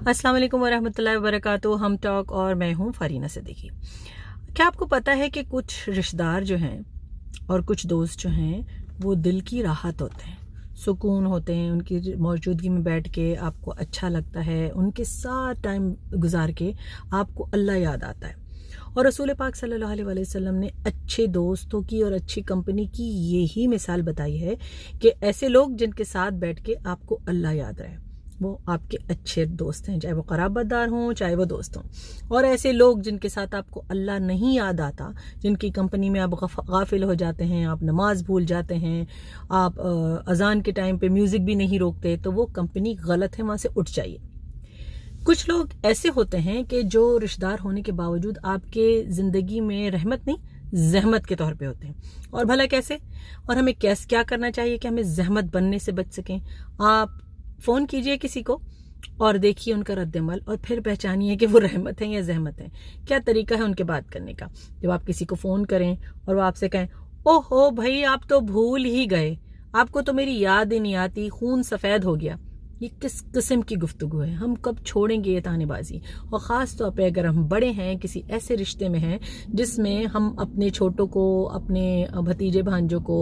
अस्सलाम वालेकुम वरहमतुल्लाहि वबरकातुहू। हम टॉक और मैं हूँ फरीना सिद्दीकी। क्या आपको पता है कि कुछ रिश्तेदार जो हैं और कुछ दोस्त जो हैं वो दिल की राहत होते हैं, सुकून होते हैं। उनकी मौजूदगी में बैठ के आपको अच्छा लगता है, उनके साथ टाइम गुजार के आपको अल्लाह याद आता है। और रसूल पाक सल्लल्लाहु अलैहि वसल्लम ने अच्छे दोस्तों की और अच्छी कंपनी की यही मिसाल बताई है कि ऐसे लोग जिनके साथ बैठ के आपको अल्लाह याद रहे, वो आपके अच्छे दोस्त हैं, चाहे वो क़राबतदार हों चाहे वो दोस्त हों। और ऐसे लोग जिनके साथ आपको अल्लाह नहीं याद आता, जिनकी कंपनी में आप गाफिल हो जाते हैं, आप नमाज भूल जाते हैं, आप अजान के टाइम पे म्यूज़िक भी नहीं रोकते, तो वो कंपनी गलत है, वहाँ से उठ जाइए। कुछ लोग ऐसे होते हैं कि जो रिश्तेदार होने के बावजूद आपके ज़िंदगी में रहमत नहीं ज़हमत के तौर पे होते हैं। और भला कैसे, और हमें क्या करना चाहिए कि हमें ज़हमत बनने से बच सकें। आप फ़ोन कीजिए किसी को और देखिए उनका रद्दमल, और फिर पहचानिए कि वो रहमत है या ज़हमत है। क्या तरीका है उनके बात करने का। जब आप किसी को फ़ोन करें और वो आपसे कहें, ओहो भाई आप तो भूल ही गए, आपको तो मेरी याद ही नहीं आती, खून सफ़ेद हो गया, ये किस किस्म की गुफ्तगू है। हम कब छोड़ेंगे ये तानेबाजी। और ख़ास तौर पे अगर हम बड़े हैं, किसी ऐसे रिश्ते में हैं जिसमें हम अपने छोटों को, अपने भतीजे भांजों को,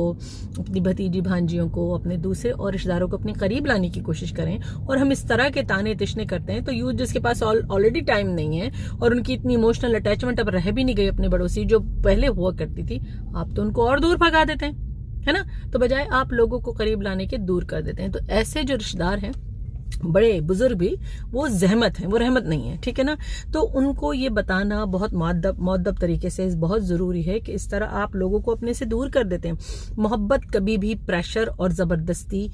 अपनी भतीजी भांजियों को, अपने दूसरे और रिश्तेदारों को अपने करीब लाने की कोशिश करें, और हम इस तरह के ताने तिश्ने करते हैं, तो यूथ जिसके पास ऑलरेडी टाइम नहीं है और उनकी इतनी इमोशनल अटैचमेंट अब रह भी नहीं गई अपने बड़ों से जो पहले हुआ करती थी, आप तो उनको और दूर भगा देते हैं, है ना। तो बजाय आप लोगों को करीब लाने के दूर कर देते हैं। तो ऐसे जो रिश्तेदार हैं, बड़े बुजुर्ग भी, वो ज़हमत हैं, वो रहमत नहीं है, ठीक है ना। तो उनको ये बताना बहुत मुअद्दब तरीके से बहुत ज़रूरी है कि इस तरह आप लोगों को अपने से दूर कर देते हैं। मोहब्बत कभी भी प्रेशर और ज़बरदस्ती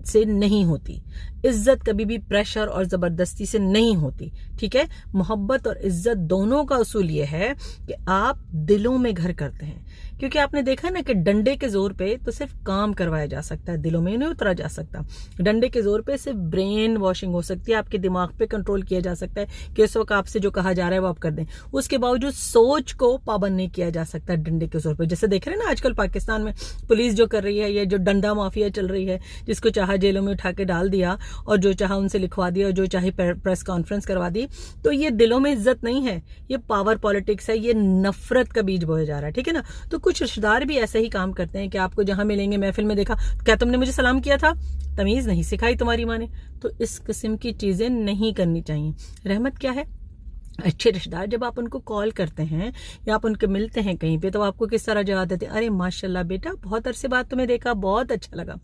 से नहीं होती, इज्जत कभी भी प्रेशर और ज़बरदस्ती से नहीं होती, ठीक है। मोहब्बत और इज्जत दोनों का उसूल ये है कि आप दिलों में घर करते हैं। क्योंकि आपने देखा ना कि डंडे के जोर पे तो सिर्फ काम करवाया जा सकता है, दिलों में नहीं उतरा जा सकता। डंडे के जोर पे सिर्फ ब्रेन वॉशिंग हो सकती है, आपके दिमाग पे कंट्रोल किया जा सकता है कि इस वक्त आपसे जो कहा जा रहा है वो आप कर दें। उसके बावजूद सोच को पाबंद नहीं किया जा सकता डंडे के जोर पे। जैसे देख रहे हैं ना आजकल पाकिस्तान में पुलिस जो कर रही है, ये जो डंडा माफिया चल रही है, जिसको चाहा जेलों में उठा के डाल दिया और जो चाहा उनसे लिखवा दिया और जो चाहे प्रेस कॉन्फ्रेंस करवा दी। तो ये दिलों में इज्जत नहीं है, ये पावर पॉलिटिक्स है, ये नफरत का बीज बोया जा रहा है, ठीक है ना। तो कुछ रिश्तेदार भी ऐसे ही काम करते हैं कि आपको जहां मिलेंगे, महफिल में देखा, क्या तुमने मुझे सलाम किया था, तमीज नहीं सिखाई तुम्हारी माँ ने। तो इस किस्म की चीजें नहीं करनी चाहिए। रहमत क्या है, अच्छे रिश्तेदार जब आप उनको कॉल करते हैं या आप उनके मिलते हैं कहीं पे, तो आपको किस तरह जवाब देते हैं, अरे माशाल्लाह बेटा बहुत अरसे बाद तुम्हें देखा, बहुत अच्छा लगा,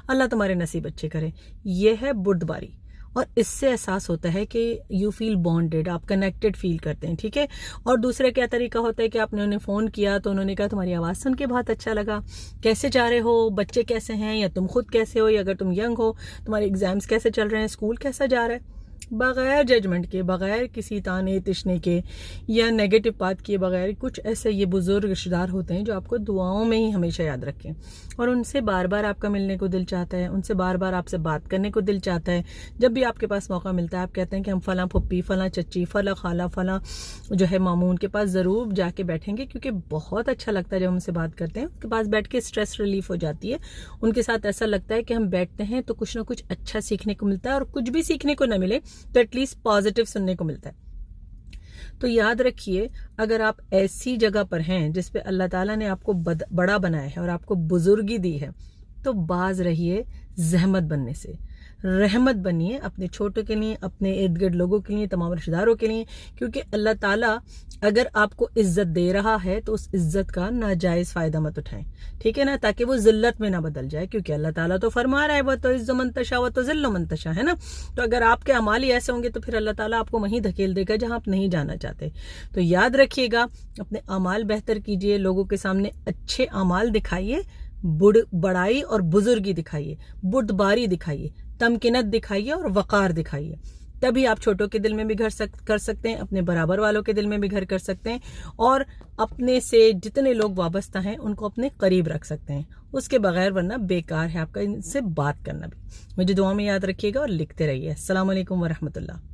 अल्लाह तुम्हारे नसीब अच्छे करे। ये है बुर्दबारी। और इससे एहसास होता है कि यू फील बॉन्डेड, आप कनेक्टेड फील करते हैं, ठीक है। और दूसरा क्या तरीका होता है कि आपने उन्हें फ़ोन किया तो उन्होंने कहा तुम्हारी आवाज़ सुन के बहुत अच्छा लगा, कैसे जा रहे हो, बच्चे कैसे हैं, या तुम खुद कैसे हो, या अगर तुम यंग हो तुम्हारे एग्जाम्स कैसे चल रहे हैं, स्कूल कैसा जा रहा है, बगैर जजमेंट के, बगैर किसी ताने तिश्ने के या नेगेटिव बात किए बगैर। कुछ ऐसे ये बुजुर्ग रिश्तेदार होते हैं जो आपको दुआओं में ही हमेशा याद रखें, और उनसे बार बार आपका मिलने को दिल चाहता है, उनसे बार बार आपसे बात करने को दिल चाहता है। जब भी आपके पास मौका मिलता है आप कहते हैं कि हम फलां फुप्पी, फलां चच्ची, फलां खाला, फलां जो है मामू, उनके पास ज़रूर जाके बैठेंगे, क्योंकि बहुत अच्छा लगता है जब हमसे बात करते हैं। उनके पास बैठ के स्ट्रेस रिलीफ हो जाती है। उनके साथ ऐसा लगता है कि हम बैठते हैं तो कुछ ना कुछ अच्छा सीखने को मिलता है, और कुछ भी सीखने को ना मिले तो एटलीस्ट पॉजिटिव सुनने को मिलता है। तो याद रखिए, अगर आप ऐसी जगह पर हैं जिस पे अल्लाह ताला ने आपको बड़ा बनाया है और आपको बुजुर्गी दी है, तो बाज रहिए ज़हमत बनने से, रहमत बनिए अपने छोटों के लिए, अपने इर्द गिर्द लोगों के लिए, तमाम रिश्तेदारों के लिए। क्योंकि अल्लाह ताला अगर आपको इज्जत दे रहा है तो उस इज्जत का नाजायज़ फ़ायदा मत उठाएं, ठीक है ना, ताकि वो ज़िल्लत में ना बदल जाए। क्योंकि अल्लाह ताला तो फरमा रहा है वो तो इज़्ज़ु मन तशा व तो ज़िल्लु मन तशा, है ना। तो अगर आपके अमाल ही ऐसे होंगे तो फिर अल्लाह ताला आपको वहीं धकेल देगा जहां आप नहीं जाना चाहते। तो याद रखिएगा, अपने अमाल बेहतर कीजिए, लोगों के सामने अच्छे अमाल दिखाइए, बड़ाई और बुजुर्गी दिखाइए, बुर्दबारी दिखाइए, तमकिनत दिखाइए और वक़ार दिखाइए। तभी आप छोटों के दिल में भी घर कर सकते हैं, अपने बराबर वालों के दिल में भी घर कर सकते हैं, और अपने से जितने लोग वाबस्ता हैं उनको अपने करीब रख सकते हैं। उसके बगैर वरना बेकार है आपका इनसे बात करना भी। मुझे दुआ में याद रखिएगा और लिखते रहिए। अस्सलाम वालेकुम वरहमतुल्लाह।